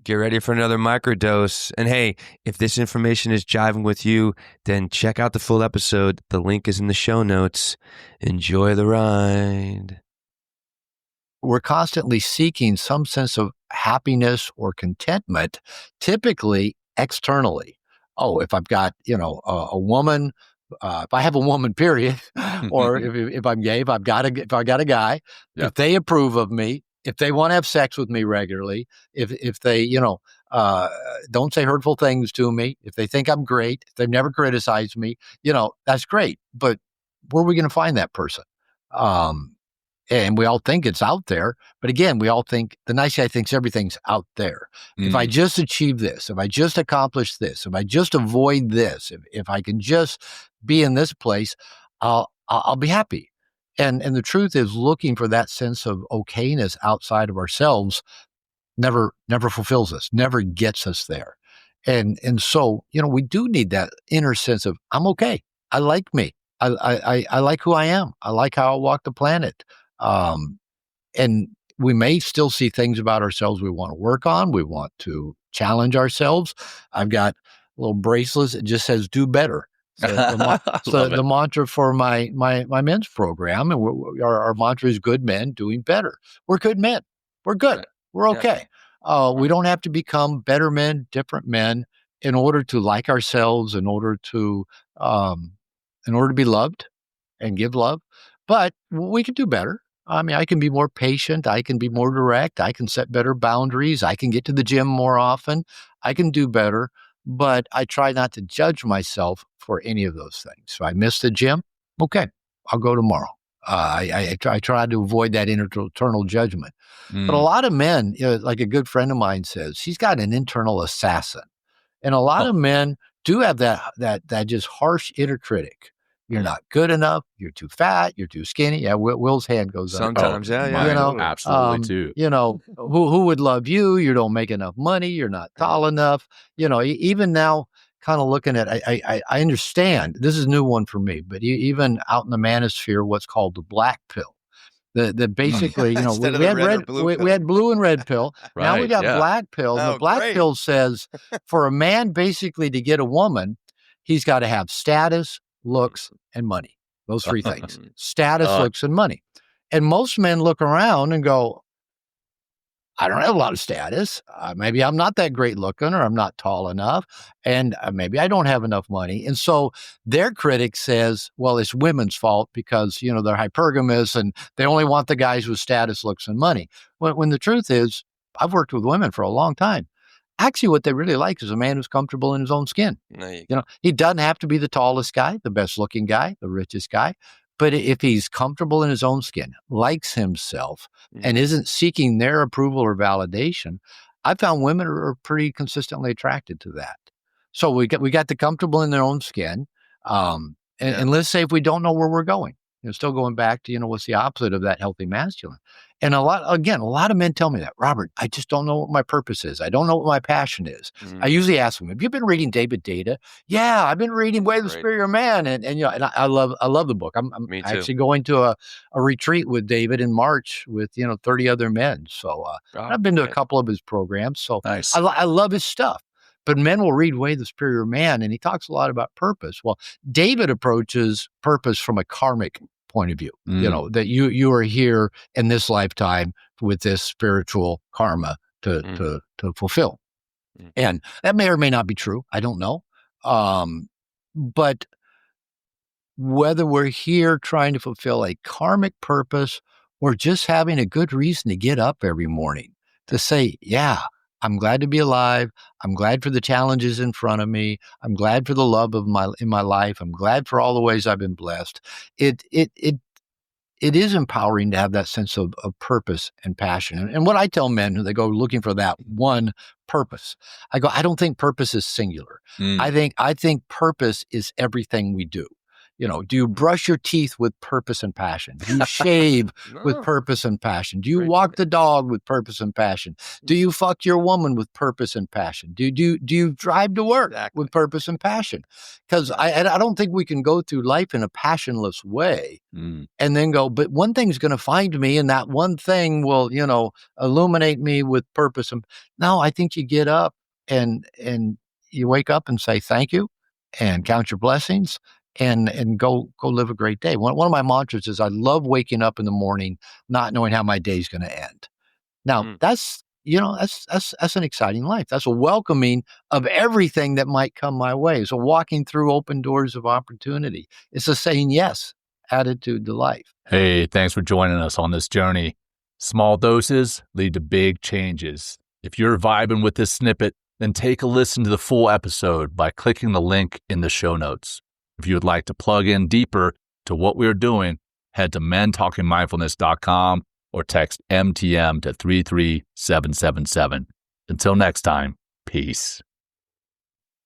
Get ready for another microdose. And hey, if this information is jiving with you, then check out the full episode. The link is in the show notes. Enjoy the ride. We're constantly seeking some sense of happiness or contentment, typically externally. Oh, if I've got, a woman, if I have a woman, period, or if I'm gay, if I got a guy, if they approve of me, if they want to have sex with me regularly, if they, don't say hurtful things to me, if they think I'm great, if they've never criticized me, that's great. But where are we going to find that person? And we all think it's out there. But again, we all think the nice guy thinks everything's out there. If I just achieve this, if I just accomplish this, if I just avoid this, if I can just be in this place, I'll be happy. And the truth is, looking for that sense of okayness outside of ourselves never fulfills us, never gets us there. And so, we do need that inner sense of, I'm okay. I like me. I like who I am. I like how I walk the planet. And we may still see things about ourselves we want to work on. We want to challenge ourselves. I've got little bracelets that just says "Do better." So the mantra for my men's program, and our mantra is "Good men doing better." We're good men. We're good. We're okay. We don't have to become better men, different men, in order to like ourselves, in order to be loved and give love. But we can do better. I mean, I can be more patient. I can be more direct. I can set better boundaries. I can get to the gym more often. I can do better. But I try not to judge myself for any of those things. So I missed the gym. Okay, I'll go tomorrow. I try to avoid that internal judgment. But a lot of men, like a good friend of mine says, he's got an internal assassin. And a lot of men do have that just harsh inner critic. You're not good enough. You're too fat. You're too skinny. Yeah, Will's hand goes up. Sometimes, absolutely too. Who would love you? You don't make enough money. You're not tall enough. Even now, kind of looking at, I understand. This is a new one for me, but even out in the manosphere, what's called the black pill. The basically, we had blue and red pill. Right, now we got black pill. And the black pill says for a man basically to get a woman, he's got to have status, looks, and money. Those three things: status, looks, and money. And most men look around and go, I don't have a lot of status. Maybe I'm not that great looking, or I'm not tall enough, and maybe I don't have enough money. And so their critic says, well, it's women's fault because, they're hypergamous and they only want the guys with status, looks, and money. When the truth is, I've worked with women for a long time. Actually, what they really like is a man who's comfortable in his own skin. He doesn't have to be the tallest guy, the best looking guy, the richest guy. But if he's comfortable in his own skin, likes himself, and isn't seeking their approval or validation, I found women are pretty consistently attracted to that. So we got the comfortable in their own skin. And let's say if we don't know where we're going, still going back to, what's the opposite of that healthy masculine. And a lot of men tell me that, Robert, I just don't know what my purpose is. I don't know what my passion is. I usually ask them, have you been reading David Data? Yeah, I've been reading Way of the Superior Man. And I love the book. I'm actually going to a retreat with David in March with, 30 other men. So I've been to a couple of his programs. So nice. I love his stuff. But men will read Way of the Superior Man, and he talks a lot about purpose. Well, David approaches purpose from a karmic point of view, that you are here in this lifetime with this spiritual karma to fulfill. And that may or may not be true. I don't know. But whether we're here trying to fulfill a karmic purpose or just having a good reason to get up every morning to say, yeah, I'm glad to be alive. I'm glad for the challenges in front of me. I'm glad for the love in my life. I'm glad for all the ways I've been blessed. It is empowering to have that sense of purpose and passion. And what I tell men who they go looking for that one purpose, I go, I don't think purpose is singular. I think purpose is everything we do. Do you brush your teeth with purpose and passion? Do you shave with purpose and passion? Do you walk the dog with purpose and passion? Do you fuck your woman with purpose and passion? Do you drive to work with purpose and passion? Because I don't think we can go through life in a passionless way and then go, but one thing's going to find me, and that one thing will, illuminate me with purpose. And no, I think you get up and you wake up and say thank you and count your blessings. And go live a great day. One of my mantras is I love waking up in the morning, not knowing how my day's going to end. Now that's an exciting life. That's a welcoming of everything that might come my way. It's a walking through open doors of opportunity. It's a saying yes attitude to life. Hey, thanks for joining us on this journey. Small doses lead to big changes. If you're vibing with this snippet, then take a listen to the full episode by clicking the link in the show notes. If you would like to plug in deeper to what we're doing, head to mentalkingmindfulness.com or text MTM to 33777. Until next time, peace.